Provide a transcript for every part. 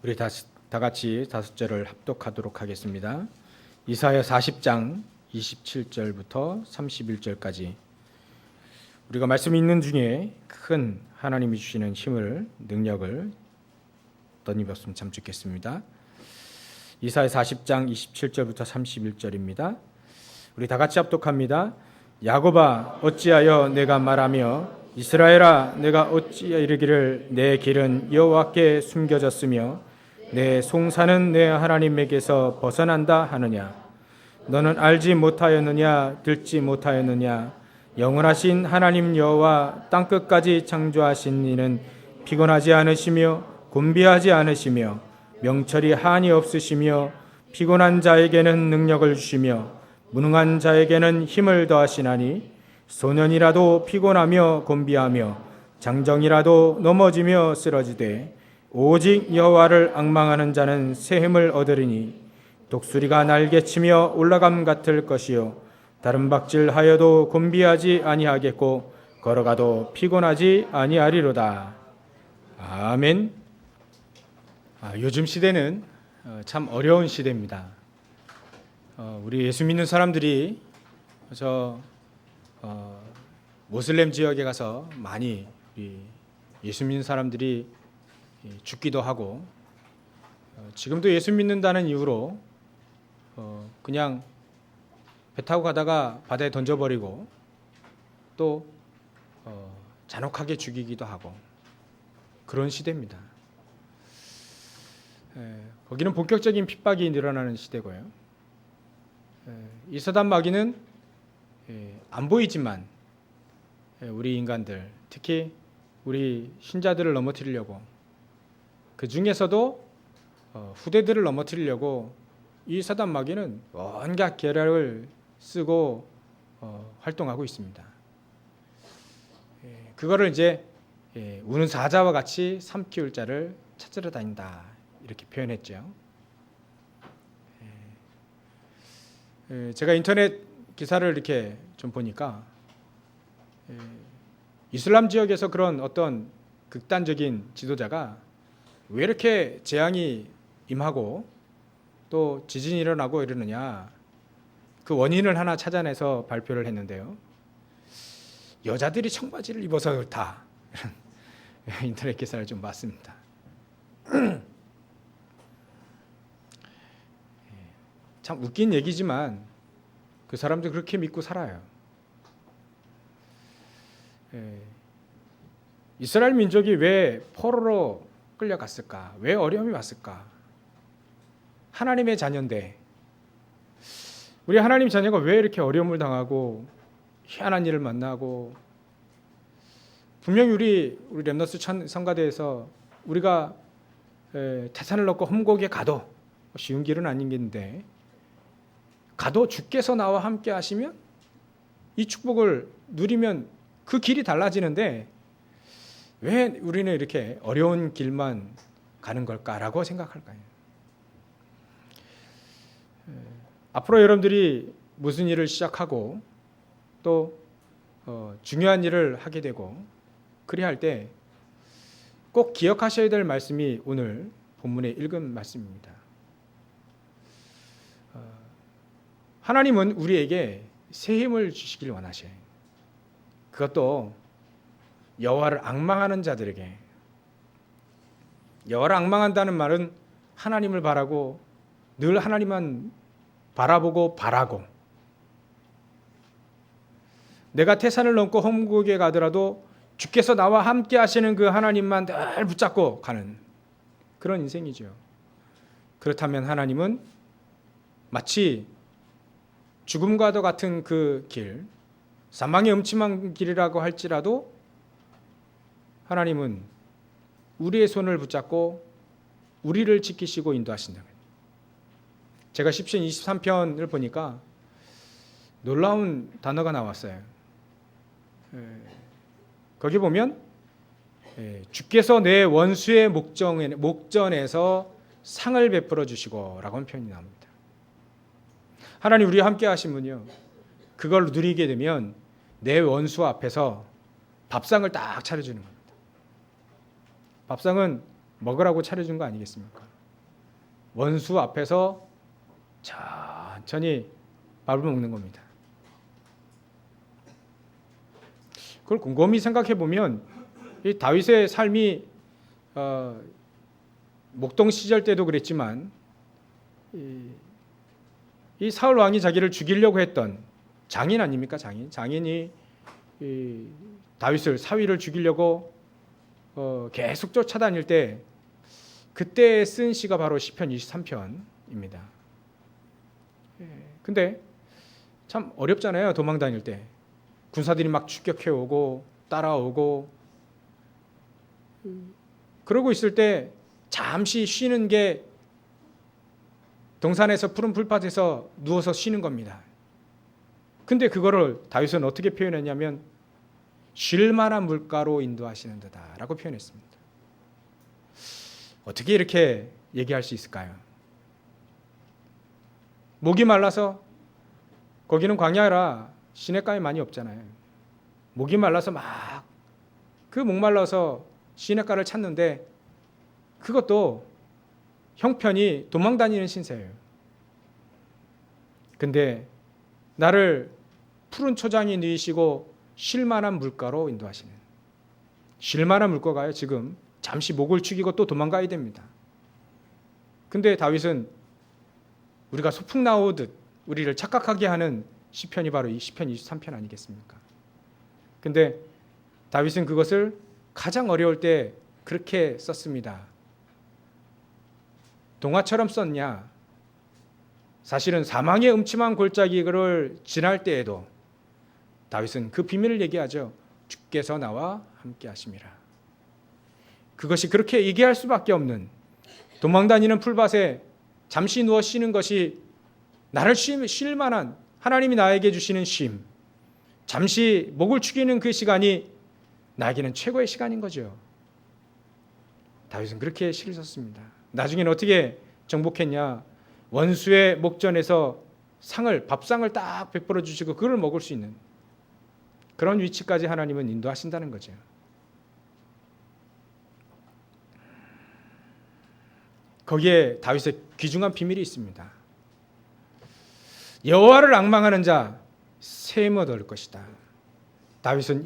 우리 다 같이 다섯 절을 합독하도록 하겠습니다. 이사야 40장 27절부터 31절까지 우리가 말씀 읽는 중에 큰 하나님이 주시는 힘을, 능력을 덧입었으면 참 좋겠습니다. 이사야 40장 27절부터 31절입니다. 우리 다 같이 합독합니다. 야곱아 어찌하여 내가 말하며 이스라엘아 내가 어찌하여 이르기를 내 길은 여호와께 숨겨졌으며 내 송사는 내 하나님에게서 벗어난다 하느냐. 너는 알지 못하였느냐 듣지 못하였느냐. 영원하신 하나님 여호와 땅끝까지 창조하신 이는 피곤하지 않으시며 곤비하지 않으시며 명철이 한이 없으시며 피곤한 자에게는 능력을 주시며 무능한 자에게는 힘을 더하시나니 소년이라도 피곤하며 곤비하며 장정이라도 넘어지며 쓰러지되 오직 여호와를 앙망하는 자는 새 힘을 얻으리니 독수리가 날개치며 올라감 같을 것이요 다른 박질하여도 곤비하지 아니하겠고 걸어가도 피곤하지 아니하리로다. 아멘. 요즘 시대는 참 어려운 시대입니다. 우리 예수 믿는 사람들이 모슬렘 지역에 가서 많이 예수 믿는 사람들이 죽기도 하고 지금도 예수 믿는다는 이유로 그냥 배 타고 가다가 바다에 던져버리고 또 잔혹하게 죽이기도 하고 그런 시대입니다. 거기는 본격적인 핍박이 늘어나는 시대고요. 이 사단 마귀는 안 보이지만 우리 인간들, 특히 우리 신자들을 넘어뜨리려고, 그 중에서도 후대들을 넘어뜨리려고 이 사단 마귀는 온갖 계략을 쓰고 활동하고 있습니다. 그거를 이제 우는 사자와 같이 삼키울 자를 찾으러 다닌다 이렇게 표현했죠. 제가 인터넷 기사를 이렇게 좀 보니까 이슬람 지역에서 그런 어떤 극단적인 지도자가 왜 이렇게 재앙이 임하고 또 지진이 일어나고 이러느냐, 그 원인을 하나 찾아내서 발표를 했는데요. 여자들이 청바지를 입어서 그렇다. 인터넷 기사를 좀 봤습니다. 참 웃긴 얘기지만 그 사람도 그렇게 믿고 살아요. 이스라엘 민족이 왜 포로로 끌려갔을까? 왜 어려움이 왔을까? 하나님의 자녀인데 우리 하나님 자녀가 왜 이렇게 어려움을 당하고 희한한 일을 만나고, 분명히 우리 렘너스 성가대에서 우리가 태산을 넘고 험곡에 가도 쉬운 길은 아닌데 가도 주께서 나와 함께 하시면 이 축복을 누리면 그 길이 달라지는데 왜 우리는 이렇게 어려운 길만 가는 걸까라고 생각할까요? 앞으로 여러분들이 무슨 일을 시작하고 또 중요한 일을 하게 되고 그리 할 때 꼭 기억하셔야 될 말씀이 오늘 본문에 읽은 말씀입니다. 하나님은 우리에게 새 힘을 주시길 원하셔요. 그것도 여호와를 앙망하는 자들에게. 여호와를 앙망한다는 말은 하나님을 바라고 늘 하나님만 바라보고 바라고, 내가 태산을 넘고 험곡에 가더라도 주께서 나와 함께 하시는 그 하나님만 늘 붙잡고 가는 그런 인생이죠. 그렇다면 하나님은 마치 죽음과도 같은 그 길, 사망의 음침한 길이라고 할지라도 하나님은 우리의 손을 붙잡고 우리를 지키시고 인도하신다. 제가 시편 23편을 보니까 놀라운 단어가 나왔어요. 거기 보면 주께서 내 원수의 목전에서 상을 베풀어 주시고 라고 하는 표현이 나옵니다. 하나님 우리와 함께 하시면요, 그걸 누리게 되면 내 원수 앞에서 밥상을 딱 차려주는 겁니다. 밥상은 먹으라고 차려준 거 아니겠습니까? 원수 앞에서 천천히 밥을 먹는 겁니다. 그걸 곰곰이 생각해 보면 이 다윗의 삶이 목동 시절 때도 그랬지만 이 사울 왕이 자기를 죽이려고 했던 장인 아닙니까? 장인이 이 다윗을 사위를 죽이려고 계속 쫓아다닐 때 그때 쓴 시가 바로 시편 23편입니다. 근데 참 어렵잖아요. 도망 다닐 때 군사들이 막 추격해 오고 따라오고 그러고 있을 때 잠시 쉬는 게 동산에서 푸른 풀밭에서 누워서 쉬는 겁니다. 근데 그거를 다윗은 어떻게 표현했냐면 쉴 만한 물가로 인도하시는 듯하라고 표현했습니다. 어떻게 이렇게 얘기할 수 있을까요? 목이 말라서 거기는 광야라 시냇가에 많이 없잖아요. 목이 말라서 막 그 목말라서 시냇가를 찾는데 그것도 형편이 도망다니는 신세예요. 근데 나를 푸른 초장에 누이시고 쉴만한 물가로 인도하시는, 쉴만한 물가가요. 지금 잠시 목을 축이고 또 도망가야 됩니다. 근데 다윗은 우리가 소풍 나오듯 우리를 착각하게 하는 시편이 바로 이 시편 23편 아니겠습니까? 근데 다윗은 그것을 가장 어려울 때 그렇게 썼습니다. 동화처럼 썼냐? 사실은 사망의 음침한 골짜기를 지날 때에도 다윗은 그 비밀을 얘기하죠. 주께서 나와 함께 하심이라. 그것이 그렇게 얘기할 수밖에 없는, 도망다니는 풀밭에 잠시 누워 쉬는 것이 나를 쉴 만한, 하나님이 나에게 주시는 쉼, 잠시 목을 축이는 그 시간이 나에게는 최고의 시간인 거죠. 다윗은 그렇게 시를 썼습니다. 나중에는 어떻게 정복했냐? 원수의 목전에서 밥상을 딱 베풀어 주시고 그걸 먹을 수 있는 그런 위치까지 하나님은 인도하신다는 거죠. 거기에 다윗의 귀중한 비밀이 있습니다. 여호와를 앙망하는 자 샘 얻을 것이다. 다윗은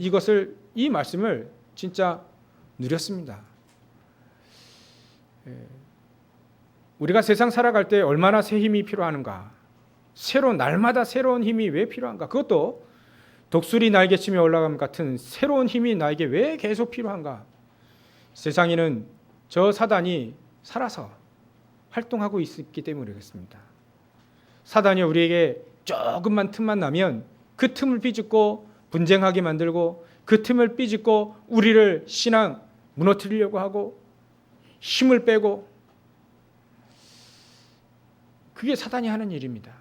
이 말씀을 진짜 누렸습니다. 우리가 세상 살아갈 때 얼마나 새 힘이 필요한가? 날마다 새로운 힘이 왜 필요한가? 그것도 독수리 날개치며 올라감 같은 새로운 힘이 나에게 왜 계속 필요한가? 세상에는 저 사단이 살아서 활동하고 있기 때문에 그렇습니다. 사단이 우리에게 조금만 틈만 나면 그 틈을 비집고 분쟁하게 만들고 그 틈을 비집고 우리를 신앙 무너뜨리려고 하고 힘을 빼고, 그게 사단이 하는 일입니다.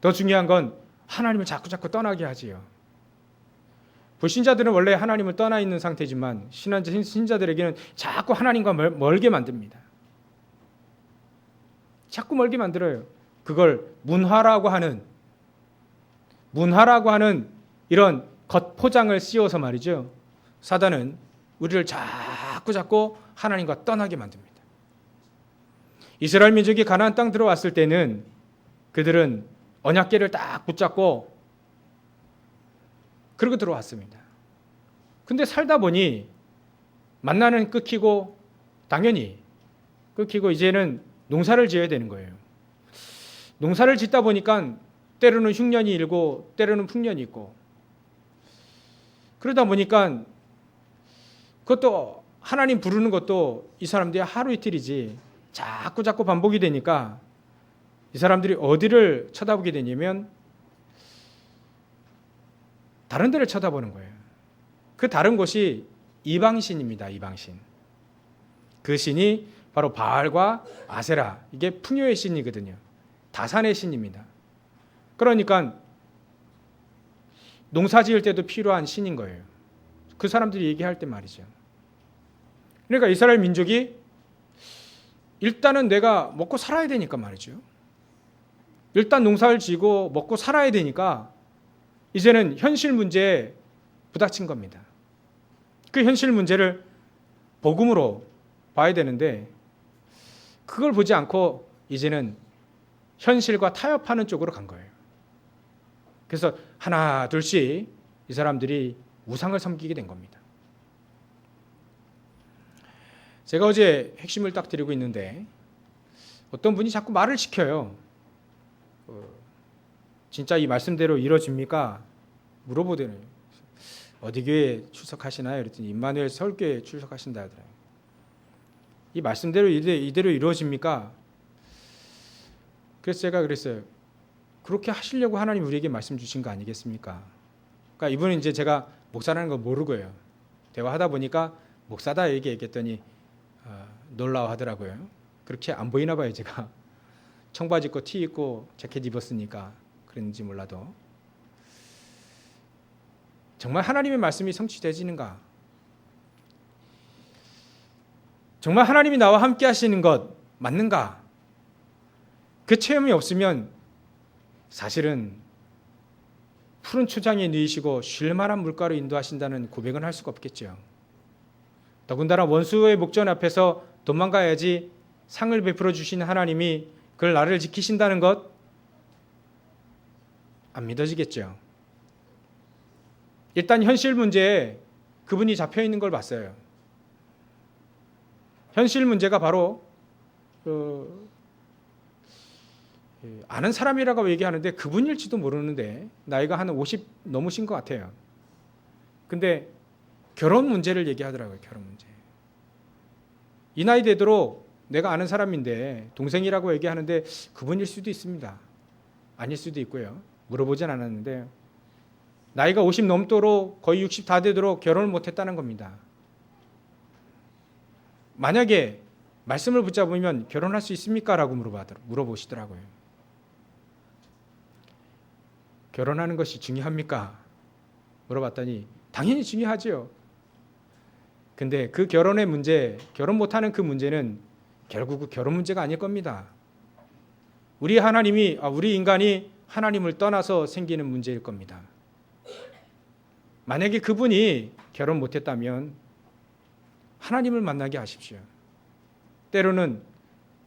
더 중요한 건 하나님을 자꾸 떠나게 하지요. 불신자들은 원래 하나님을 떠나 있는 상태지만 신자들에게는 자꾸 하나님과 멀게 만듭니다. 자꾸 멀게 만들어요. 그걸 문화라고 하는 이런 겉포장을 씌워서 말이죠. 사단은 우리를 자꾸 하나님과 떠나게 만듭니다. 이스라엘 민족이 가나안 땅 들어왔을 때는 그들은 언약궤를 딱 붙잡고 그러고 들어왔습니다. 근데 살다 보니 만나는 당연히 끊기고 이제는 농사를 지어야 되는 거예요. 농사를 짓다 보니까 때로는 흉년이 일고 때로는 풍년이 있고, 그러다 보니까 그것도 하나님 부르는 것도 이 사람들이 하루 이틀이지 자꾸 반복이 되니까 이 사람들이 어디를 쳐다보게 되냐면 다른 데를 쳐다보는 거예요. 그 다른 곳이 이방신입니다. 이방신. 그 신이 바로 바알과 아세라, 이게 풍요의 신이거든요. 다산의 신입니다. 그러니까 농사 지을 때도 필요한 신인 거예요. 그 사람들이 얘기할 때 말이죠. 그러니까 이스라엘 민족이 일단은 내가 먹고 살아야 되니까 말이죠. 일단 농사를 지고 먹고 살아야 되니까 이제는 현실 문제에 부닥친 겁니다. 그 현실 문제를 복음으로 봐야 되는데 그걸 보지 않고 이제는 현실과 타협하는 쪽으로 간 거예요. 그래서 하나 둘씩 이 사람들이 우상을 섬기게 된 겁니다. 제가 어제 핵심을 딱 드리고 있는데 어떤 분이 자꾸 말을 시켜요. 진짜 이 말씀대로 이루어집니까? 물어보더래요. 어디 교회 출석하시나요? 그랬더니 임마누엘 서울교회 출석하신다 하더라고요. 이 말씀대로 이대로 이루어집니까? 그래서 제가 그랬어요. 그렇게 하시려고 하나님 우리에게 말씀 주신 거 아니겠습니까? 그러니까 이분은 이제 제가 목사라는 거 모르고요. 대화하다 보니까 목사다 얘기했더니 놀라워하더라고요. 그렇게 안 보이나 봐요. 제가 청바지 입고 티 입고 재킷 입었으니까 그런지 몰라도 정말 하나님의 말씀이 성취되지는가? 정말 하나님이 나와 함께 하시는 것 맞는가? 그 체험이 없으면 사실은 푸른 초장에 누이시고 쉴만한 물가로 인도하신다는 고백은 할 수가 없겠죠. 더군다나 원수의 목전 앞에서 도망가야지 상을 베풀어 주신 하나님이 그걸 나를 지키신다는 것 안 믿어지겠죠. 일단 현실 문제에 그분이 잡혀 있는 걸 봤어요. 현실 문제가 바로 아는 사람이라고 얘기하는데 그분일지도 모르는데 나이가 한 50 넘으신 것 같아요. 근데 결혼 문제를 얘기하더라고요. 결혼 문제. 이 나이 되도록 내가 아는 사람인데 동생이라고 얘기하는데 그분일 수도 있습니다. 아닐 수도 있고요. 물어보진 않았는데 나이가 50 넘도록 거의 60 다 되도록 결혼을 못했다는 겁니다. 만약에 말씀을 붙잡으면 결혼할 수 있습니까? 라고 물어보시더라고요. 결혼하는 것이 중요합니까? 물어봤더니 당연히 중요하죠. 근데 그 결혼의 문제, 결혼 못하는 그 문제는 결국 결혼 문제가 아닐 겁니다. 우리 인간이 하나님을 떠나서 생기는 문제일 겁니다. 만약에 그분이 결혼 못했다면 하나님을 만나게 하십시오. 때로는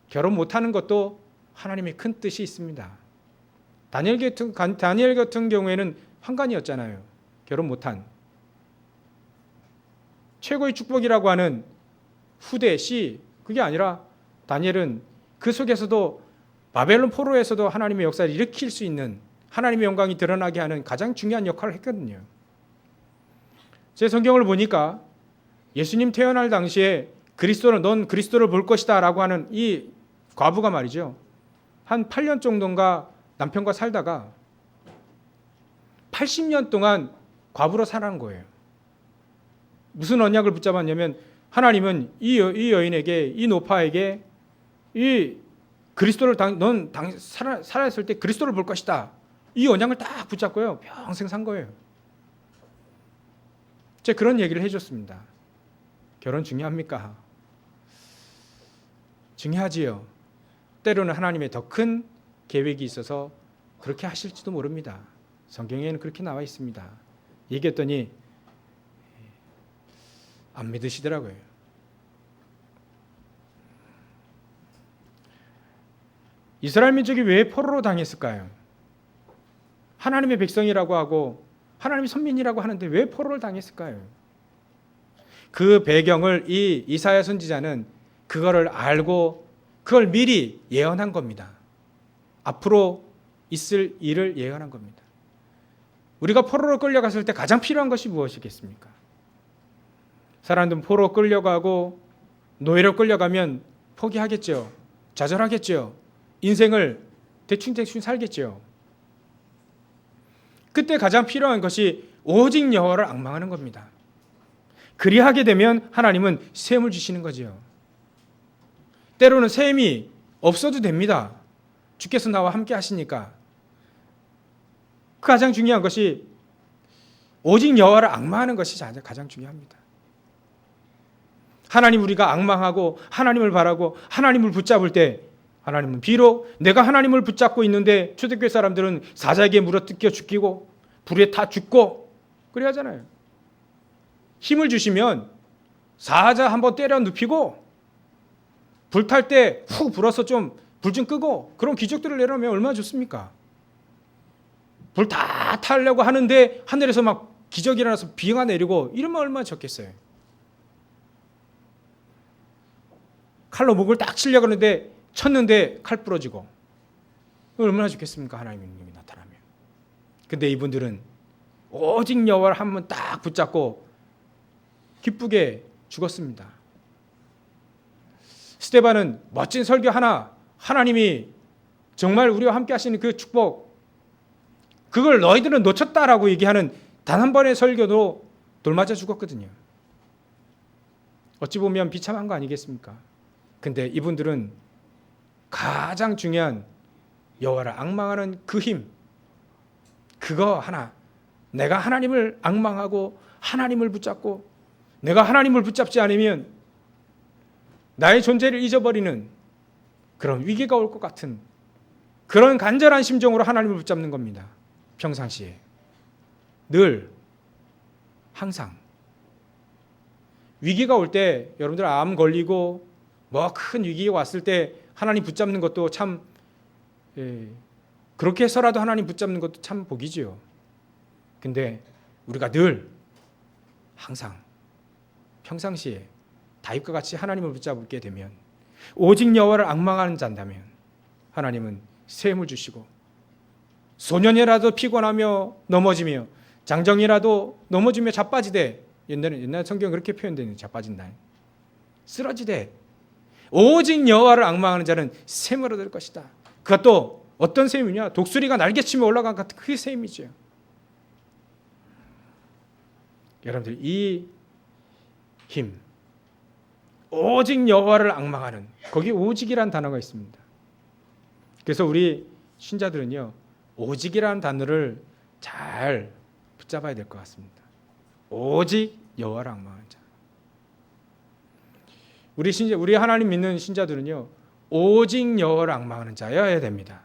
결혼 못하는 것도 하나님의 큰 뜻이 있습니다. 다니엘 같은 경우에는 환관이었잖아요. 결혼 못한. 최고의 축복이라고 하는 후대 씨, 그게 아니라 다니엘은 그 속에서도 바벨론 포로에서도 하나님의 역사를 일으킬 수 있는 하나님의 영광이 드러나게 하는 가장 중요한 역할을 했거든요. 제 성경을 보니까 예수님 태어날 당시에 넌 그리스도를 볼 것이다 라고 하는 이 과부가 말이죠. 한 8년 정도인가 남편과 살다가 80년 동안 과부로 살아간 거예요. 무슨 언약을 붙잡았냐면 하나님은 이 여인에게, 이 노파에게 이 그리스도를 살아있을 때 그리스도를 볼 것이다. 이 언약을 딱 붙잡고요. 평생 산 거예요. 제가 그런 얘기를 해줬습니다. 결혼 중요합니까? 중요하지요. 때로는 하나님의 더 큰 계획이 있어서 그렇게 하실지도 모릅니다. 성경에는 그렇게 나와 있습니다. 얘기했더니 안 믿으시더라고요. 이스라엘 민족이 왜 포로로 당했을까요? 하나님의 백성이라고 하고 하나님의 선민이라고 하는데 왜 포로를 당했을까요? 그 배경을 이 이사야 선지자는 그거를 알고 그걸 미리 예언한 겁니다. 앞으로 있을 일을 예언한 겁니다. 우리가 포로로 끌려갔을 때 가장 필요한 것이 무엇이겠습니까? 사람들은 포로 끌려가고 노예로 끌려가면 포기하겠죠. 좌절하겠죠. 인생을 대충 살겠죠. 그때 가장 필요한 것이 오직 여호와를 앙망하는 겁니다. 그리하게 되면 하나님은 셈을 주시는 거죠. 때로는 셈이 없어도 됩니다. 주께서 나와 함께 하시니까. 그 가장 중요한 것이 오직 여호와를 앙망하는 것이 가장 중요합니다. 하나님 우리가 앙망하고 하나님을 바라고 하나님을 붙잡을 때 하나님은 비록 내가 하나님을 붙잡고 있는데 초대교회 사람들은 사자에게 물어뜯겨 죽이고 불에 타 죽고 그래 하잖아요. 힘을 주시면 사자 한번 때려 눕히고 불탈 때 훅 불어서 좀 불 좀 끄고 그런 기적들을 내려면 얼마나 좋습니까? 불 다 타려고 하는데 하늘에서 막 기적이 일어나서 비가 내리고 이러면 얼마나 좋겠어요. 칼로 목을 딱 치려고 하는데 쳤는데 칼 부러지고 얼마나 좋겠습니까? 하나님의 능력이 나타나면. 근데 이분들은 오직 여호와를 한번 딱 붙잡고 기쁘게 죽었습니다. 스데반은 멋진 설교 하나, 하나님이 정말 우리와 함께 하시는 그 축복, 그걸 너희들은 놓쳤다라고 얘기하는 단 한 번의 설교도 돌맞아 죽었거든요. 어찌 보면 비참한 거 아니겠습니까? 근데 이분들은 가장 중요한 여호와를 앙망하는 그 힘, 그거 하나, 내가 하나님을 앙망하고 하나님을 붙잡고 내가 하나님을 붙잡지 않으면 나의 존재를 잊어버리는 그런 위기가 올 것 같은 그런 간절한 심정으로 하나님을 붙잡는 겁니다. 평상시에 늘 항상 위기가 올 때 여러분들 암 걸리고 뭐 큰 위기가 왔을 때 하나님 붙잡는 것도 참 그렇게 해서라도 하나님 붙잡는 것도 참 복이지요. 근데 우리가 늘 항상 평상시에 다윗과 같이 하나님을 붙잡게 되면 오직 여호와를 앙망하는 자라면 하나님은 새 힘을 주시고 소년이라도 피곤하며 넘어지며 장정이라도 넘어지며 자빠지되 옛날 성경 그렇게 표현되는 자빠진다. 쓰러지되 오직 여호와를 앙망하는 자는 새 힘을 얻을 것이다. 그것도 어떤 새 힘이냐? 독수리가 날개치며 올라간 같은 그 새 힘이죠. 여러분들 이 힘, 오직 여호와를 앙망하는, 거기 오직이라는 단어가 있습니다. 그래서 우리 신자들은요, 오직이라는 단어를 잘 붙잡아야 될 것 같습니다. 오직 여호와를 앙망하는 자. 우리 하나님 믿는 신자들은요, 오직 여호와를 앙망하는 자여야 됩니다.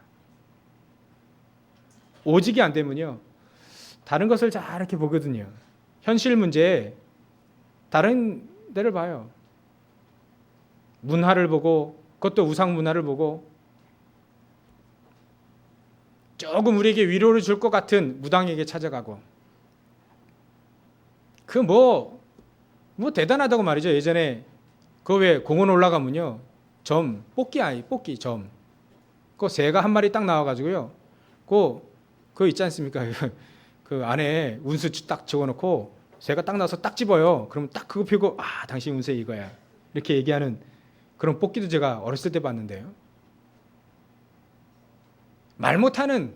오직이 안 되면요, 다른 것을 잘 이렇게 보거든요. 현실 문제에 다른 데를 봐요. 문화를 보고, 그것도 우상 문화를 보고, 조금 우리에게 위로를 줄 것 같은 무당에게 찾아가고, 그 뭐 대단하다고 말이죠. 예전에 그 왜 공원 올라가면요, 뽑기 점, 그 새가 한 마리 딱 나와가지고요, 그거 있지 않습니까? 그 안에 운수 딱 적어놓고 새가 딱 나와서 딱 집어요. 그러면 딱 그거 펴고 당신 운세 이거야, 이렇게 얘기하는 그런 뽑기도 제가 어렸을 때 봤는데요. 말 못하는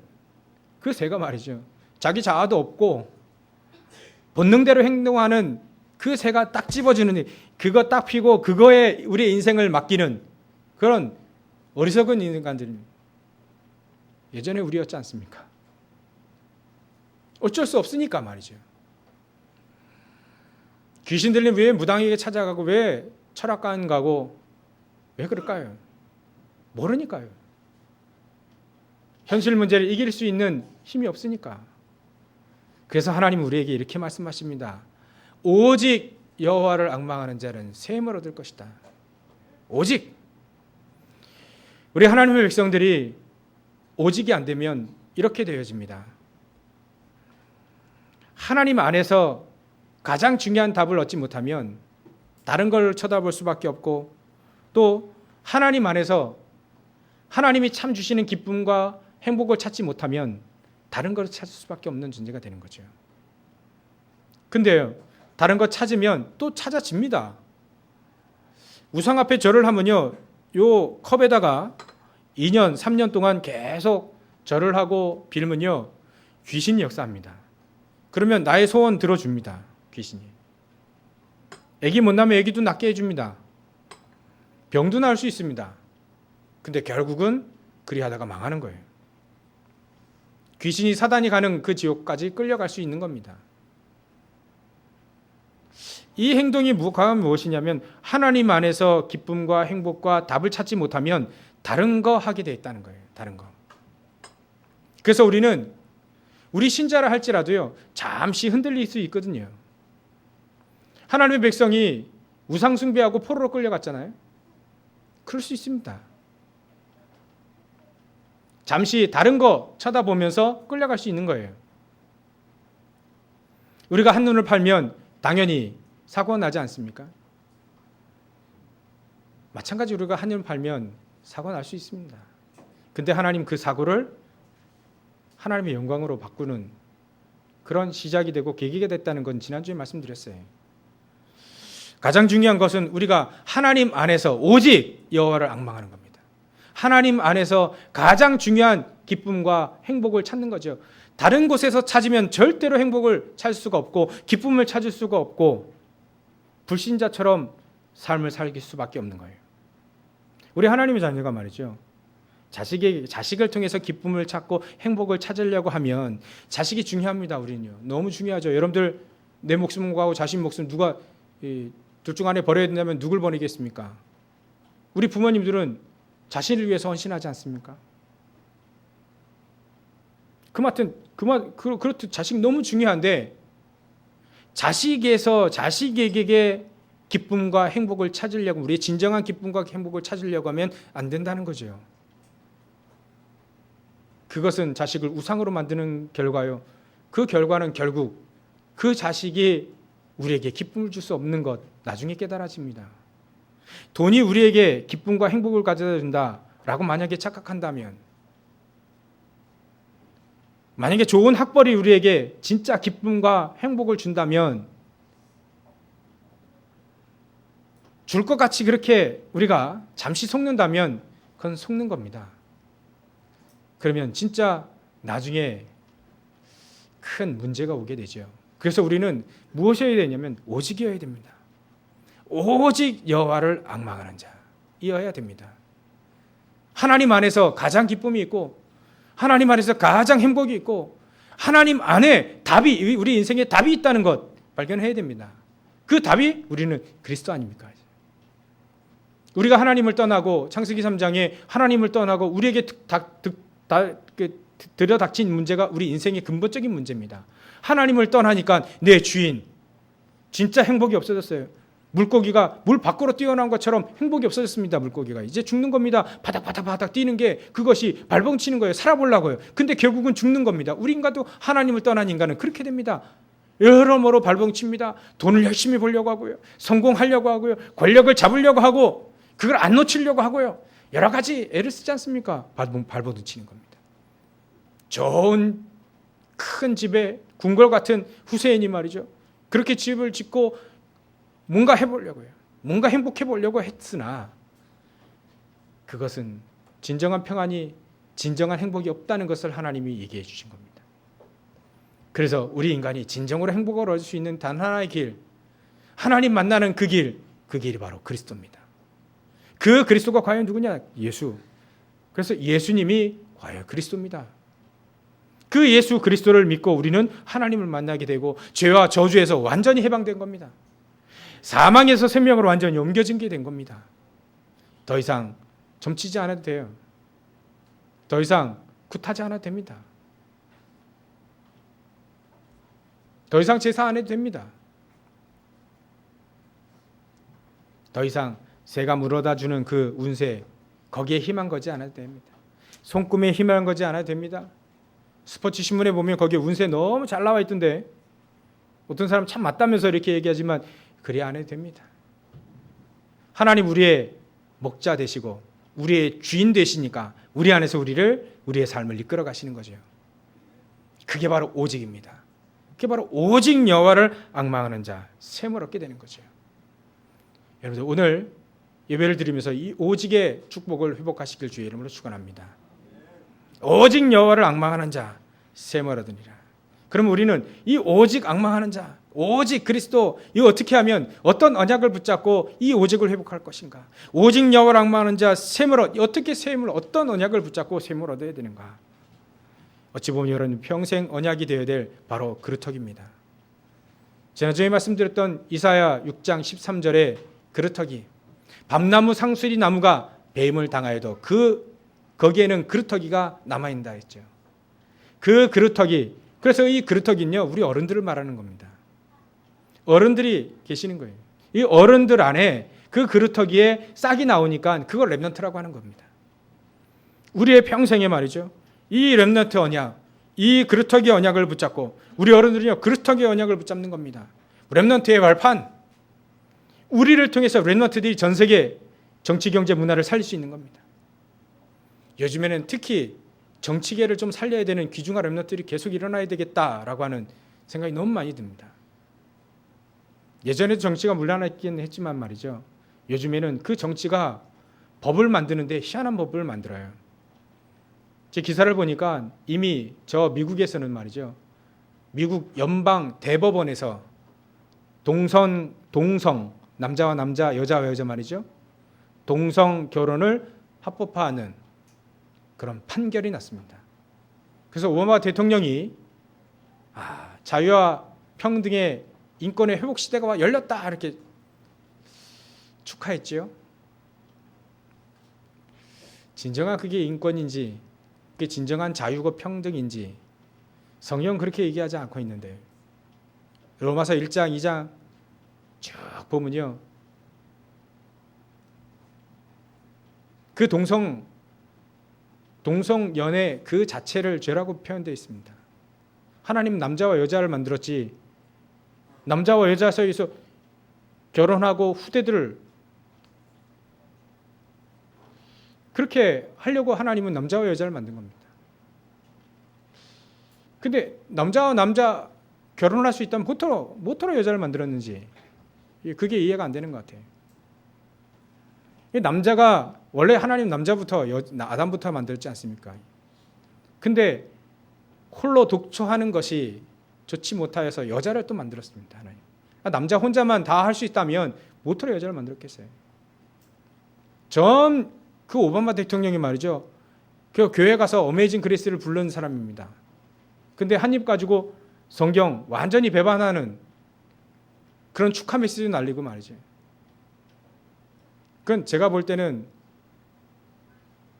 그 새가 말이죠, 자기 자아도 없고 본능대로 행동하는 그 새가 딱 집어주는, 그거 딱 피고 그거에 우리의 인생을 맡기는 그런 어리석은 인간들입니다. 예전에 우리였지 않습니까? 어쩔 수 없으니까 말이죠. 귀신들은 왜 무당에게 찾아가고 왜 철학관 가고 왜 그럴까요? 모르니까요. 현실 문제를 이길 수 있는 힘이 없으니까. 그래서 하나님은 우리에게 이렇게 말씀하십니다. 오직 여호와를 앙망하는 자는 새 힘을 얻을 것이다. 오직. 우리 하나님의 백성들이 오직이 안 되면 이렇게 되어집니다. 하나님 안에서 가장 중요한 답을 얻지 못하면 다른 걸 쳐다볼 수밖에 없고, 또 하나님 안에서 하나님이 참 주시는 기쁨과 행복을 찾지 못하면 다른 걸 찾을 수밖에 없는 존재가 되는 거죠. 근데요, 다른 거 찾으면 또 찾아집니다. 우상 앞에 절을 하면요, 요 컵에다가 2년, 3년 동안 계속 절을 하고 빌면요, 귀신이 역사합니다. 그러면 나의 소원 들어줍니다. 귀신이. 애기 못 낳으면 애기도 낳게 해줍니다. 병도 나을 수 있습니다. 근데 결국은 그리하다가 망하는 거예요. 귀신이 사단이 가는 그 지옥까지 끌려갈 수 있는 겁니다. 이 행동이 무엇이냐면 하나님 안에서 기쁨과 행복과 답을 찾지 못하면 다른 거 하게 돼 있다는 거예요. 다른 거. 그래서 우리는 우리 신자라 할지라도요, 잠시 흔들릴 수 있거든요. 하나님의 백성이 우상 숭배하고 포로로 끌려갔잖아요. 그럴 수 있습니다. 잠시 다른 거 쳐다보면서 끌려갈 수 있는 거예요. 우리가 한눈을 팔면 당연히 사고가 나지 않습니까? 마찬가지로 우리가 한눈을 팔면 사고가 날 수 있습니다. 근데 하나님 그 사고를 하나님의 영광으로 바꾸는 그런 시작이 되고 계기가 됐다는 건 지난주에 말씀드렸어요. 가장 중요한 것은 우리가 하나님 안에서 오직 여호와를 앙망하는 겁니다. 하나님 안에서 가장 중요한 기쁨과 행복을 찾는 거죠. 다른 곳에서 찾으면 절대로 행복을 찾을 수가 없고 기쁨을 찾을 수가 없고 불신자처럼 삶을 살길 수밖에 없는 거예요. 우리 하나님의 자녀가 말이죠. 자식을 통해서 기쁨을 찾고 행복을 찾으려고 하면 자식이 중요합니다. 우리는요. 너무 중요하죠. 여러분들 내 목숨하고 자식 목숨 누가 둘 중 안에 버려야 된다면 누굴 버리겠습니까? 우리 부모님들은 자신을 위해서 헌신하지 않습니까? 그렇듯 자식 너무 중요한데 자식에게 기쁨과 행복을 찾으려고 우리의 진정한 기쁨과 행복을 찾으려고 하면 안 된다는 거죠. 그것은 자식을 우상으로 만드는 결과요. 그 결과는 결국 그 자식이 우리에게 기쁨을 줄 수 없는 것 나중에 깨달아집니다. 돈이 우리에게 기쁨과 행복을 가져다 준다라고 만약에 착각한다면 만약에 좋은 학벌이 우리에게 진짜 기쁨과 행복을 준다면 줄 것 같이 그렇게 우리가 잠시 속는다면 그건 속는 겁니다. 그러면 진짜 나중에 큰 문제가 오게 되죠. 그래서 우리는 무엇이어야 되냐면 오직이어야 됩니다. 오직 여호와를 앙망하는 자이어야 됩니다. 하나님 안에서 가장 기쁨이 있고 하나님 안에서 가장 행복이 있고 하나님 안에 답이 우리 인생에 답이 있다는 것 발견해야 됩니다. 그 답이 우리는 그리스도 아닙니까? 우리가 하나님을 떠나고 창세기 3장에 하나님을 떠나고 우리에게 들여닥친 문제가 우리 인생의 근본적인 문제입니다. 하나님을 떠나니까 내 주인 진짜 행복이 없어졌어요. 물고기가 물 밖으로 뛰어난 것처럼 행복이 없어졌습니다. 물고기가 이제 죽는 겁니다. 바닥바닥 뛰는 게 그것이 발버둥치는 거예요. 살아보려고요. 근데 결국은 죽는 겁니다. 우리 인간도 하나님을 떠난 인간은 그렇게 됩니다. 여러모로 발버둥칩니다. 돈을 열심히 벌려고 하고요. 성공하려고 하고요. 권력을 잡으려고 하고 그걸 안 놓치려고 하고요. 여러 가지 애를 쓰지 않습니까? 발버둥치는 겁니다. 좋은 큰 집에 궁궐 같은 후세인이 말이죠. 그렇게 집을 짓고 뭔가 해보려고요. 뭔가 행복해 보려고 했으나 그것은 진정한 평안이 진정한 행복이 없다는 것을 하나님이 얘기해 주신 겁니다. 그래서 우리 인간이 진정으로 행복을 얻을 수 있는 단 하나의 길, 하나님 만나는 그 길이 바로 그리스도입니다. 그 그리스도가 과연 누구냐? 예수. 그래서 예수님이 과연 그리스도입니다. 그 예수 그리스도를 믿고 우리는 하나님을 만나게 되고 죄와 저주에서 완전히 해방된 겁니다. 사망에서 생명으로 완전히 옮겨진 게 된 겁니다. 더 이상 점치지 않아도 돼요. 더 이상 굿하지 않아도 됩니다. 더 이상 제사 안 해도 됩니다. 더 이상 새가 물어다 주는 그 운세 거기에 희망 거지 않아도 됩니다. 손금에 희망 거지 않아도 됩니다. 스포츠 신문에 보면 거기에 운세 너무 잘 나와 있던데 어떤 사람 참 맞다면서 이렇게 얘기하지만 그리 안 해도 됩니다. 하나님 우리의 목자 되시고 우리의 주인 되시니까 우리 안에서 우리의 삶을 이끌어 가시는 거죠. 그게 바로 오직입니다. 그게 바로 오직 여호와를 앙망하는 자, 셈을 얻게 되는 거죠. 여러분들 오늘 예배를 드리면서 이 오직의 축복을 회복하시길 주의 이름으로 축원합니다. 오직 여호와를 앙망하는 자, 셈을 얻으리라. 그럼 우리는 이 오직 앙망하는 자, 오직 그리스도 이거 어떻게 하면 어떤 언약을 붙잡고 이 오직을 회복할 것인가? 오직 여호와를 앙망하는 자, 어떻게 어떤 언약을 붙잡고 셈을 얻어야 되는가? 어찌 보면 여러분 평생 언약이 되어야 될 바로 그루터기입니다. 지난주에 말씀드렸던 이사야 6장 13절에 그루터기, 밤나무 상수리 나무가 배임을 당하여도 거기에는 그루터기가 남아있다 했죠. 그 그루터기, 그래서 이 그루터기는요 우리 어른들을 말하는 겁니다. 어른들이 계시는 거예요. 이 어른들 안에 그 그루터기에 싹이 나오니까 그걸 렘넌트라고 하는 겁니다. 우리의 평생에 말이죠. 이 렘넌트 언약, 이 그루터기 언약을 붙잡고 우리 어른들은요 그루터기 언약을 붙잡는 겁니다. 렘넌트의 발판, 우리를 통해서 렘넌트들이 전 세계 정치, 경제, 문화를 살릴 수 있는 겁니다. 요즘에는 특히 정치계를 좀 살려야 되는 귀중한 렘넌트들이 계속 일어나야 되겠다라고 하는 생각이 너무 많이 듭니다. 예전에도 정치가 물러났긴 했지만 말이죠. 요즘에는 그 정치가 법을 만드는데 희한한 법을 만들어요. 제 기사를 보니까 이미 저 미국에서는 말이죠. 미국 연방 대법원에서 동성, 남자와 남자, 여자와 여자 말이죠. 동성 결혼을 합법화하는 그런 판결이 났습니다. 그래서 오바마 대통령이 자유와 평등의 인권의 회복 시대가 열렸다 이렇게 축하했지요. 진정한 그게 인권인지 그게 진정한 자유고 평등인지 성경 그렇게 얘기하지 않고 있는데 로마서 1장 2장 쭉 보면요. 그 동성연애 그 자체를 죄라고 표현되어 있습니다. 하나님 남자와 여자를 만들었지 남자와 여자 사이에서 결혼하고 후대들을 그렇게 하려고 하나님은 남자와 여자를 만든 겁니다. 근데 남자와 남자 결혼할 수 있다면 뭐터로 여자를 만들었는지 그게 이해가 안 되는 것 같아요. 남자가 원래 하나님 남자부터 아담부터 만들지 않습니까? 근데 홀로 독초하는 것이 좋지 못하여서 여자를 또 만들었습니다. 하나님. 남자 혼자만 다 할 수 있다면 뭐터로 여자를 만들었겠어요? 그 오바마 대통령이 말이죠. 그 교회 가서 어메이징 그레이스를 부른 사람입니다. 근데 한 입 가지고 성경 완전히 배반하는 그런 축하 메시지 날리고 말이죠. 그건 제가 볼 때는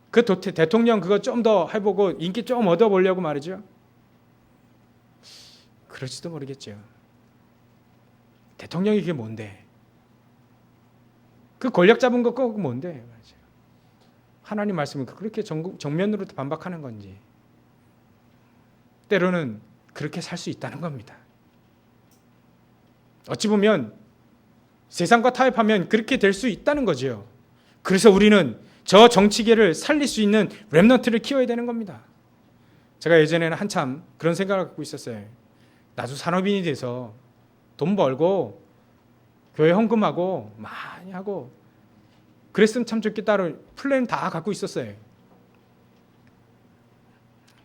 그 대통령 그거 좀 더 해보고 인기 좀 얻어보려고 말이죠. 그럴지도 모르겠죠. 대통령이 그게 뭔데? 그 권력 잡은 거 꼭 뭔데? 하나님 말씀은 그렇게 정면으로 반박하는 건지 때로는 그렇게 살 수 있다는 겁니다. 어찌 보면 세상과 타협하면 그렇게 될 수 있다는 거죠. 그래서 우리는 저 정치계를 살릴 수 있는 렘넌트를 키워야 되는 겁니다. 제가 예전에는 한참 그런 생각을 갖고 있었어요. 나도 산업인이 돼서 돈 벌고 교회 헌금하고 많이 하고 그랬으면 참 좋겠다는 플랜 다 갖고 있었어요.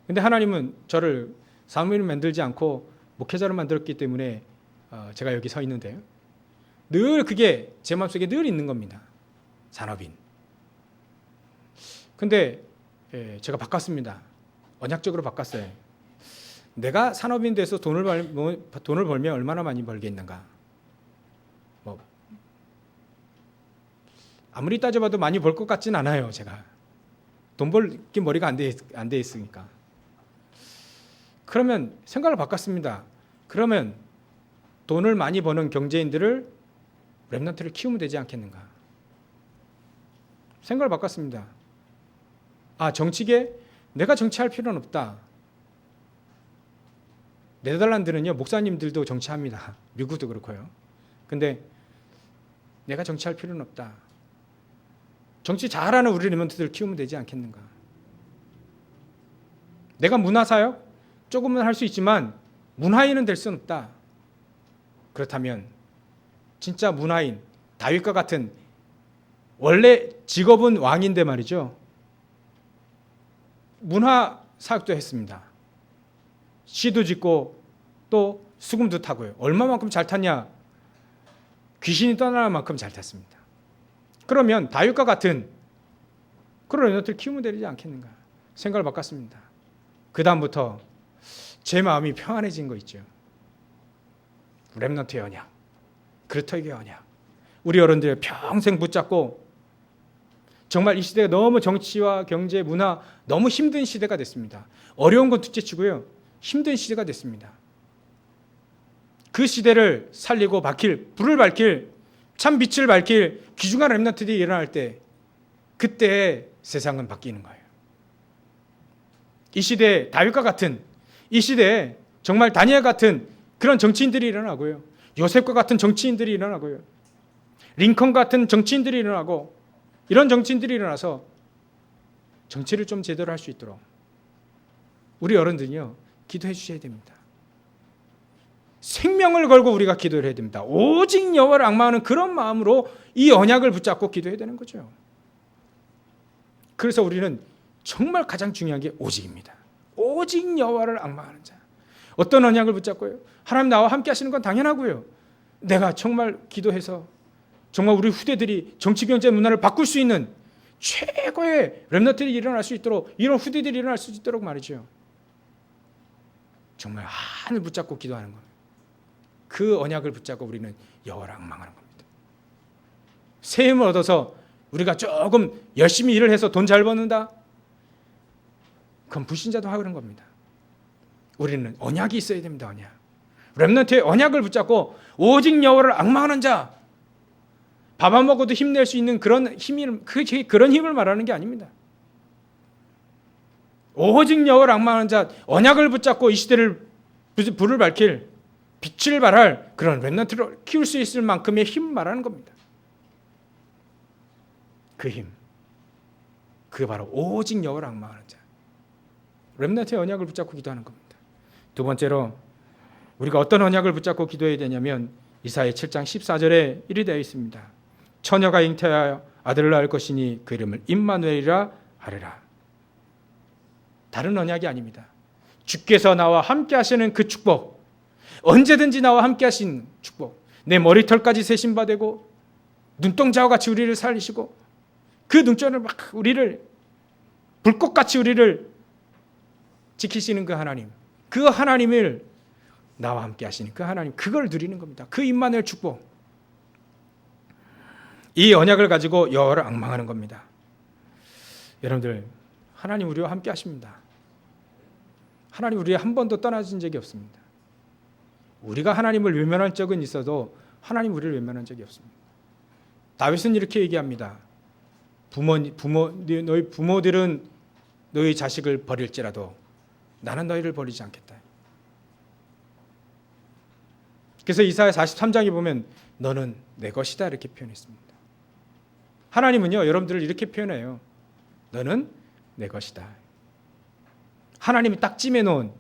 근데 하나님은 저를 사무엘을 만들지 않고 목회자로 만들었기 때문에 제가 여기 서 있는데요. 늘 그게 제 마음속에 늘 있는 겁니다. 산업인. 근데 제가 바꿨습니다. 언약적으로 바꿨어요. 내가 산업인 돼서 돈을 벌면 얼마나 많이 벌겠는가. 아무리 따져봐도 많이 벌 것 같진 않아요. 제가 돈 벌게 머리가 안 돼 있으니까. 그러면 생각을 바꿨습니다. 그러면 돈을 많이 버는 경제인들을 렘넌트를 키우면 되지 않겠는가. 생각을 바꿨습니다. 정치계 내가 정치할 필요는 없다. 네덜란드는요 목사님들도 정치합니다. 미국도 그렇고요. 근데 내가 정치할 필요는 없다. 정치 잘하는 우리 렘넌트들을 키우면 되지 않겠는가. 내가 문화사역 조금은 할 수 있지만 문화인은 될 수는 없다. 그렇다면 진짜 문화인 다윗과 같은 원래 직업은 왕인데 말이죠. 문화사역도 했습니다. 시도 짓고 또 수금도 타고요. 얼마만큼 잘 탔냐? 귀신이 떠날 만큼 잘 탔습니다. 그러면 다윗과 같은 그런 렘넌트를 키우면 되지 않겠는가 생각을 바꿨습니다. 그 다음부터 제 마음이 평안해진 거 있죠. 렘넌트의 언약, 그루터기의 언약, 우리 어른들의 평생 붙잡고 정말 이 시대가 너무 정치와 경제, 문화 너무 힘든 시대가 됐습니다. 어려운 건 둘째치고요. 힘든 시대가 됐습니다. 그 시대를 살리고 불을 밝힐 참 빛을 밝힐 귀중한 렘넌트들이 일어날 때 그때 세상은 바뀌는 거예요. 이 시대에 다윗과 같은, 이 시대에 정말 다니엘 같은 그런 정치인들이 일어나고요. 요셉과 같은 정치인들이 일어나고요. 링컨 같은 정치인들이 일어나고, 이런 정치인들이 일어나서 정치를 좀 제대로 할 수 있도록 우리 어른들이요, 기도해 주셔야 됩니다. 생명을 걸고 우리가 기도를 해야 됩니다. 오직 여호와를 앙망하는 그런 마음으로 이 언약을 붙잡고 기도해야 되는 거죠. 그래서 우리는 정말 가장 중요한 게 오직입니다. 오직 여호와를 앙망하는 자. 어떤 언약을 붙잡고요? 하나님 나와 함께 하시는 건 당연하고요. 내가 정말 기도해서 정말 우리 후대들이 정치 경제 문화를 바꿀 수 있는 최고의 렘넌트들이 일어날 수 있도록, 이런 후대들이 일어날 수 있도록 말이죠. 정말 하늘 붙잡고 기도하는 겁니다. 그 언약을 붙잡고 우리는 여호와를 앙망하는 겁니다. 새 힘을 얻어서 우리가 조금 열심히 일을 해서 돈 잘 버는다? 그건 불신자도 하는 겁니다. 우리는 언약이 있어야 됩니다. 언약. 렘넌트의 언약을 붙잡고 오직 여호와를 앙망하는 자. 밥 안 먹어도 힘낼 수 있는 그런 힘을 말하는 게 아닙니다. 오직 여호와를 앙망하는 자, 언약을 붙잡고 이 시대를 불을 밝힐, 빛을 발할 그런 렘넌트를 키울 수 있을 만큼의 힘을 말하는 겁니다. 그 힘, 그게 바로 오직 여호와를 앙망하는 자, 렘넌트의 언약을 붙잡고 기도하는 겁니다. 두 번째로 우리가 어떤 언약을 붙잡고 기도해야 되냐면 이사야 7장 14절에 이리 되어 있습니다. 처녀가 잉태하여 아들을 낳을 것이니 그 이름을 임마누엘이라 하리라. 다른 언약이 아닙니다. 주께서 나와 함께 하시는 그 축복, 언제든지 나와 함께 하신 축복, 내 머리털까지 세신 바 되고 눈동자와 같이 우리를 살리시고 그 눈전을 막 우리를 불꽃같이 우리를 지키시는 그 하나님, 그 하나님을 나와 함께 하시는 그 하나님, 그걸 누리는 겁니다. 그 임마누엘 축복, 이 언약을 가지고 여호와를 앙망하는 겁니다. 여러분들, 하나님 우리와 함께 하십니다. 하나님 우리 한 번도 떠나신 적이 없습니다. 우리가 하나님을 외면한 적은 있어도 하나님 우리를 외면한 적이 없습니다. 다윗은 이렇게 얘기합니다. 너희 부모들은 너희 자식을 버릴지라도 나는 너희를 버리지 않겠다. 그래서 이사야 43장에 보면 너는 내 것이다 이렇게 표현했습니다. 하나님은요, 여러분들을 이렇게 표현해요. 너는 내 것이다. 하나님이 딱 찜해놓은,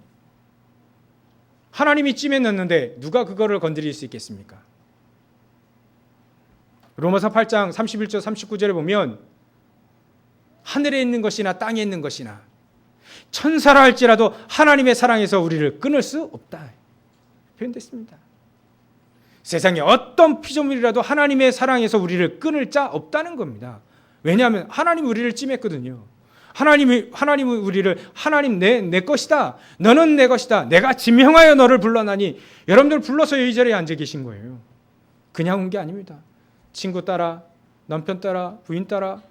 하나님이 찜해놨는데 누가 그거를 건드릴 수 있겠습니까? 로마서 8장 31절 39절에 보면 하늘에 있는 것이나 땅에 있는 것이나 천사라 할지라도 하나님의 사랑에서 우리를 끊을 수 없다 표현됐습니다. 세상에 어떤 피조물이라도 하나님의 사랑에서 우리를 끊을 자 없다는 겁니다. 왜냐하면 하나님이 우리를 찜했거든요. 하나님이 우리를 하나님 내 것이다. 너는 내 것이다. 내가 지명하여 너를 불러나니, 여러분들 불러서 이 자리에 앉아 계신 거예요. 그냥 온 게 아닙니다. 친구 따라, 남편 따라, 부인 따라,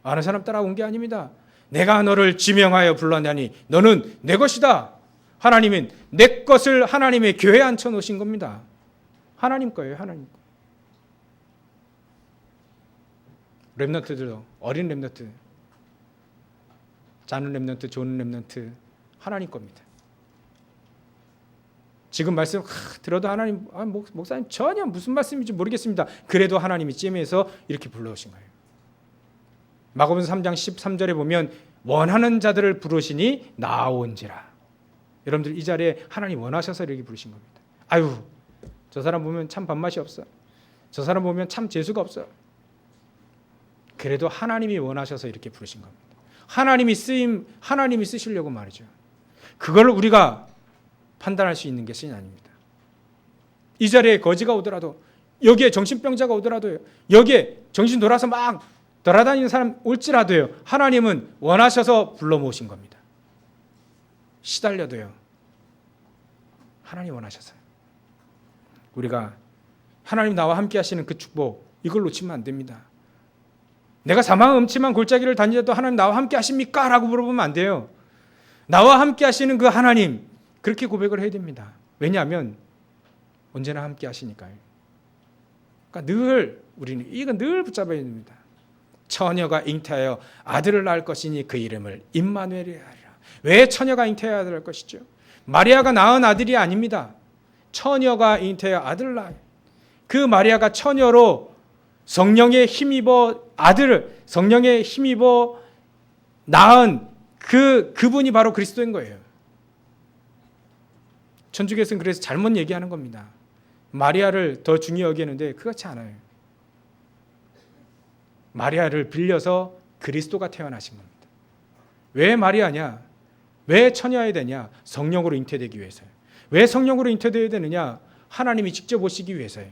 아는 사람 따라 온 게 아닙니다. 내가 너를 지명하여 불러나니 너는 내 것이다. 하나님은 내 것을 하나님의 교회에 앉혀 놓으신 겁니다. 하나님 거예요. 하나님 거. 렘넌트들도, 어린 렘넌트, 자는 렘넌트, 좋은 렘넌트, 하나님 겁니다. 지금 말씀 들어도 하나님, 목사님 전혀 무슨 말씀인지 모르겠습니다. 그래도 하나님이 찜해서 이렇게 불러오신 거예요. 마가복음 3장 13절에 보면 원하는 자들을 부르시니 나온지라. 여러분들 이 자리에 하나님 원하셔서 이렇게 부르신 겁니다. 아유, 저 사람 보면 참 밥맛이 없어. 저 사람 보면 참 재수가 없어. 그래도 하나님이 원하셔서 이렇게 부르신 겁니다. 하나님이 쓰시려고 말이죠. 그걸 우리가 판단할 수 있는 것이 아닙니다. 이 자리에 거지가 오더라도, 여기에 정신병자가 오더라도요, 여기에 정신 돌아서 막 돌아다니는 사람 올지라도요, 하나님은 원하셔서 불러 모으신 겁니다. 시달려도요, 하나님 원하셔서요. 우리가 하나님 나와 함께 하시는 그 축복, 이걸 놓치면 안 됩니다. 내가 사망 음침한 골짜기를 다니셔도 하나님 나와 함께 하십니까? 라고 물어보면 안 돼요. 나와 함께 하시는 그 하나님, 그렇게 고백을 해야 됩니다. 왜냐하면 언제나 함께 하시니까요. 그러니까 늘 우리는 이거 늘 붙잡아야 됩니다. 처녀가 잉태하여 아들을 낳을 것이니 그 이름을 임마누엘이라 하리라. 왜 처녀가 잉태하여 아들을 낳을 것이죠? 마리아가 낳은 아들이 아닙니다. 처녀가 잉태하여 아들을 낳아요. 그 마리아가 처녀로 성령에 힘입어 아들을 성령에 힘입어 낳은 그분이 바로 그리스도인 거예요. 천주교에서는 그래서 잘못 얘기하는 겁니다. 마리아를 더 중요히 여기는데 그렇지 않아요. 마리아를 빌려서 그리스도가 태어나신 겁니다. 왜 마리아냐? 왜 처녀여야 되냐? 성령으로 잉태되기 위해서요. 왜 성령으로 잉태되어야 되느냐? 하나님이 직접 오시기 위해서요.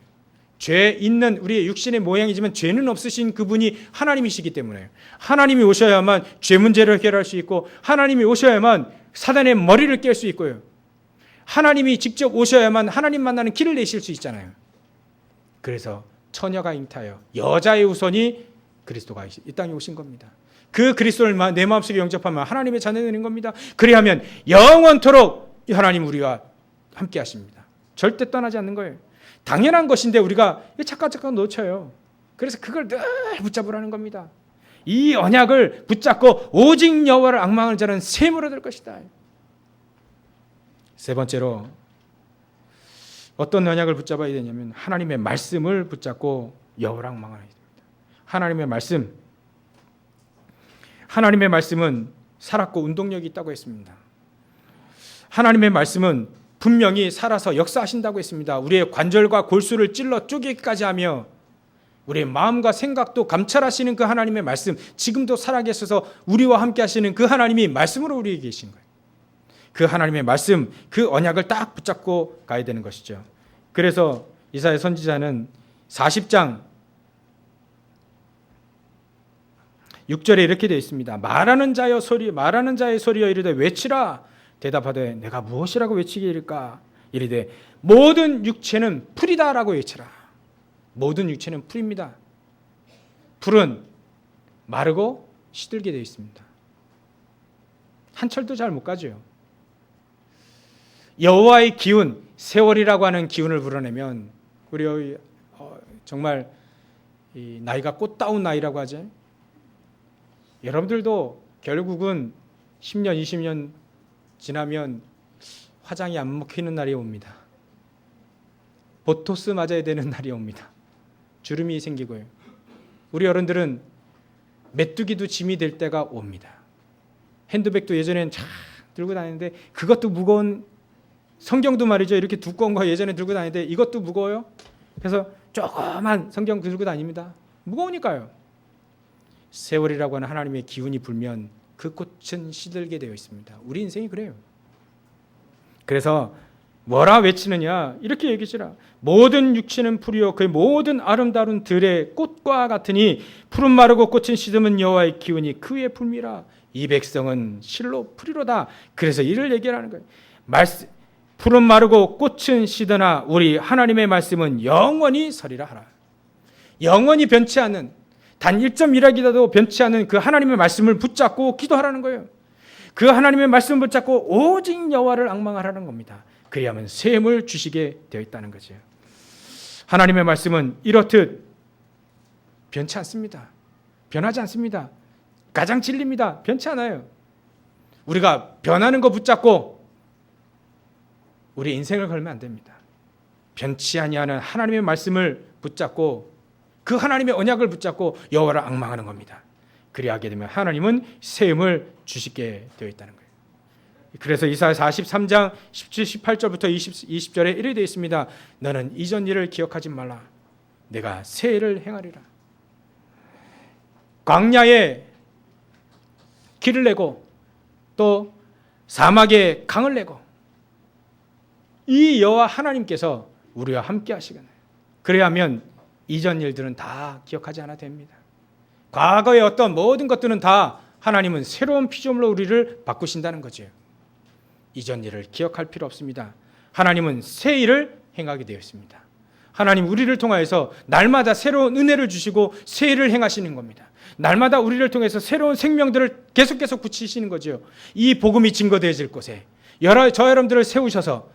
죄 있는 우리의 육신의 모양이지만 죄는 없으신 그분이 하나님이시기 때문에요. 하나님이 오셔야만 죄 문제를 해결할 수 있고, 하나님이 오셔야만 사단의 머리를 깰 수 있고요. 하나님이 직접 오셔야만 하나님 만나는 길을 내실 수 있잖아요. 그래서 처녀가 잉태하여 여자의 후손이 그리스도가 이 땅에 오신 겁니다. 그 그리스도를 내 마음속에 영접하면 하나님의 자녀가 되는 겁니다. 그리하면 영원토록 하나님 우리와 함께 하십니다. 절대 떠나지 않는 거예요. 당연한 것인데 우리가 착각 놓쳐요. 그래서 그걸 늘 붙잡으라는 겁니다. 이 언약을 붙잡고 오직 여호와를 앙망하는 자는 샘을 얻을 것이다. 세 번째로 어떤 언약을 붙잡아야 되냐면 하나님의 말씀을 붙잡고 여호와를 앙망하는 것입니다. 하나님의 말씀은 살았고 운동력이 있다고 했습니다. 하나님의 말씀은 분명히 살아서 역사하신다고 했습니다. 우리의 관절과 골수를 찔러 쪼개기까지 하며 우리의 마음과 생각도 감찰하시는 그 하나님의 말씀, 지금도 살아계셔서 우리와 함께 하시는 그 하나님이 말씀으로 우리에게 계신 거예요. 그 하나님의 말씀, 그 언약을 딱 붙잡고 가야 되는 것이죠. 그래서 이사야 선지자는 40장 6절에 이렇게 되어 있습니다. 말하는 자의 소리여 이르되 외치라. 대답하되 내가 무엇이라고 외치게 이를까? 이르되 모든 육체는 풀이다라고 외치라. 모든 육체는 풀입니다. 풀은 마르고 시들게 되어 있습니다. 한철도 잘 못 가죠. 여호와의 기운, 세월이라고 하는 기운을 불어내면 우리 정말 이 나이가 꽃다운 나이라고 하죠. 여러분들도 결국은 10년, 20년 지나면 화장이 안 먹히는 날이 옵니다. 보토스 맞아야 되는 날이 옵니다. 주름이 생기고요. 우리 어른들은 메뚜기도 짐이 될 때가 옵니다. 핸드백도 예전엔 쫙 들고 다니는데 그것도 무거운, 성경도 말이죠. 이렇게 두꺼운 거 예전에 들고 다니는데 이것도 무거워요. 그래서 조그만 성경 들고 다닙니다. 무거우니까요. 세월이라고 하는 하나님의 기운이 불면 그 꽃은 시들게 되어 있습니다. 우리 인생이 그래요. 그래서 뭐라 외치느냐 이렇게 얘기하시라. 모든 육체는 풀이요 그 모든 아름다운 들의 꽃과 같으니 푸른 마르고 꽃은 시드는 여호와의 기운이 그 위에 불미라. 이 백성은 실로 풀이로다. 그래서 이를 얘기하는 거예요. 푸른 마르고 꽃은 시드나 우리 하나님의 말씀은 영원히 서리라 하라. 영원히 변치 않는, 단 1.1하기라도 변치 않는 그 하나님의 말씀을 붙잡고 기도하라는 거예요. 그 하나님의 말씀을 붙잡고 오직 여호와를 앙망하라는 겁니다. 그리하면 샘을 주시게 되어 있다는 거죠. 하나님의 말씀은 이렇듯 변치 않습니다. 변하지 않습니다. 가장 진리입니다. 변치 않아요. 우리가 변하는 거 붙잡고 우리 인생을 걸면 안 됩니다. 변치 아니하는 하나님의 말씀을 붙잡고 그 하나님의 언약을 붙잡고 여호와를 앙망하는 겁니다. 그리하게 되면 하나님은 샘을 주시게 되어 있다는 거예요. 그래서 이사야 43장 17, 18절부터 20절에 이렇게 되어 있습니다. 너는 이전 일을 기억하지 말라. 내가 새 일을 행하리라. 광야에 길을 내고 또 사막에 강을 내고 이 여호와 하나님께서 우리와 함께 하시겠네요. 그래야면 이전 일들은 다 기억하지 않아도 됩니다. 과거의 어떤 모든 것들은 다 하나님은 새로운 피조물로 우리를 바꾸신다는 거죠. 이전 일을 기억할 필요 없습니다. 하나님은 새 일을 행하게 되어 있습니다. 하나님 우리를 통하여서 날마다 새로운 은혜를 주시고 새 일을 행하시는 겁니다. 날마다 우리를 통해서 새로운 생명들을 계속 붙이시는 거죠. 이 복음이 증거되어질 곳에 저 여러분들을 세우셔서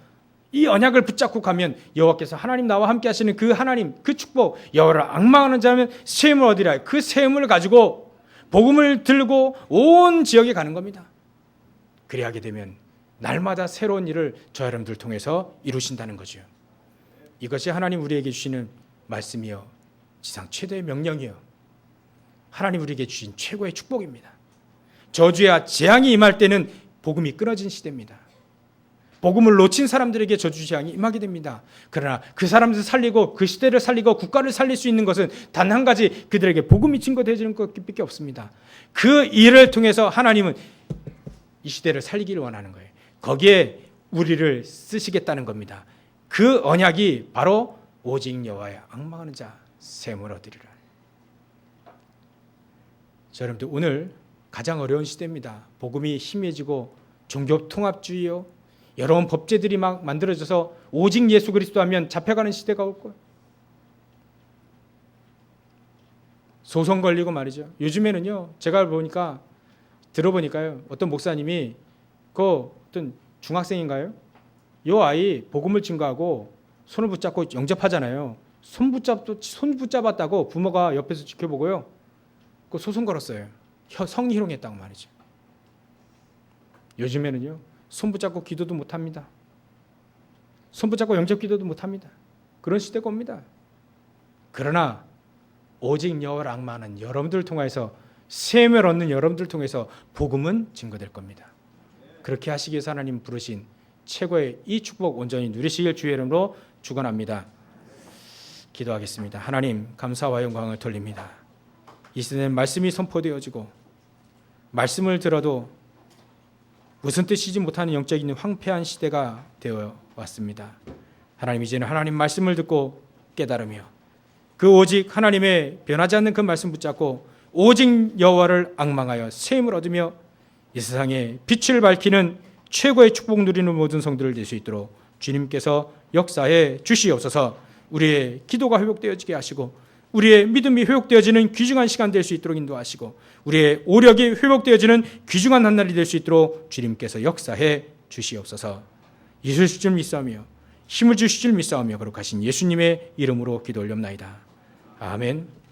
이 언약을 붙잡고 가면 여호와께서 하나님 나와 함께 하시는 그 하나님, 그 축복, 여호와를 앙망하는 자면 셈을 얻으리라. 그 셈을 가지고 복음을 들고 온 지역에 가는 겁니다. 그리하게 되면 날마다 새로운 일을 저 여러분들 통해서 이루신다는 거죠. 이것이 하나님 우리에게 주시는 말씀이요, 지상 최대의 명령이요, 하나님 우리에게 주신 최고의 축복입니다. 저주와 재앙이 임할 때는 복음이 끊어진 시대입니다. 복음을 놓친 사람들에게 저주 재앙이 임하게 됩니다. 그러나 그 사람들 살리고 그 시대를 살리고 국가를 살릴 수 있는 것은 단 한 가지, 그들에게 복음이 증거되어지는 것밖에 없습니다. 그 일을 통해서 하나님은 이 시대를 살리기를 원하는 거예요. 거기에 우리를 쓰시겠다는 겁니다. 그 언약이 바로 오직 여호와의 앙망하는 자 셈을 얻으리라. 자, 여러분들 오늘 가장 어려운 시대입니다. 복음이 희미해지고 종교 통합주의요, 여러 법제들이 막 만들어져서 오직 예수 그리스도 하면 잡혀가는 시대가 올 거예요. 소송 걸리고 말이죠. 요즘에는요, 제가 들어보니까요, 어떤 목사님이 그 어떤 중학생인가요? 요 아이 복음을 증거하고 손을 붙잡고 영접하잖아요. 손 붙잡았다고 부모가 옆에서 지켜보고요, 그 소송 걸었어요. 성희롱했다고 말이죠. 요즘에는요, 손 붙잡고 기도도 못합니다. 손 붙잡고 영접 기도도 못합니다. 그런 시대가 옵니다. 그러나 오직 여호와를 앙망하는 여러분들을 통해서, 셈을 얻는 여러분들을 통해서 복음은 증거될 겁니다. 그렇게 하시기 위해서 하나님 부르신 최고의 이 축복 온전히 누리시길 주의 이름으로 축원합니다. 기도하겠습니다. 하나님, 감사와 영광을 돌립니다. 이 시대는 말씀이 선포되어지고 말씀을 들어도 무슨 뜻이지 못하는 영적인 황폐한 시대가 되어 왔습니다. 하나님, 이제는 하나님 말씀을 듣고 깨달으며 그 오직 하나님의 변하지 않는 그 말씀 붙잡고 오직 여호와를 앙망하여 셈을 얻으며 이 세상에 빛을 밝히는 최고의 축복 누리는 모든 성들을 될 수 있도록 주님께서 역사해 주시옵소서. 우리의 기도가 회복되어지게 하시고 우리의 믿음이 회복되어지는 귀중한 시간 될 수 있도록 인도하시고 우리의 오력이 회복되어지는 귀중한 한 날이 될 수 있도록 주님께서 역사해 주시옵소서. 예수 줄 믿사오며 힘을 주실 줄 믿사오며 거룩하신 예수님의 이름으로 기도 올렵나이다. 아멘.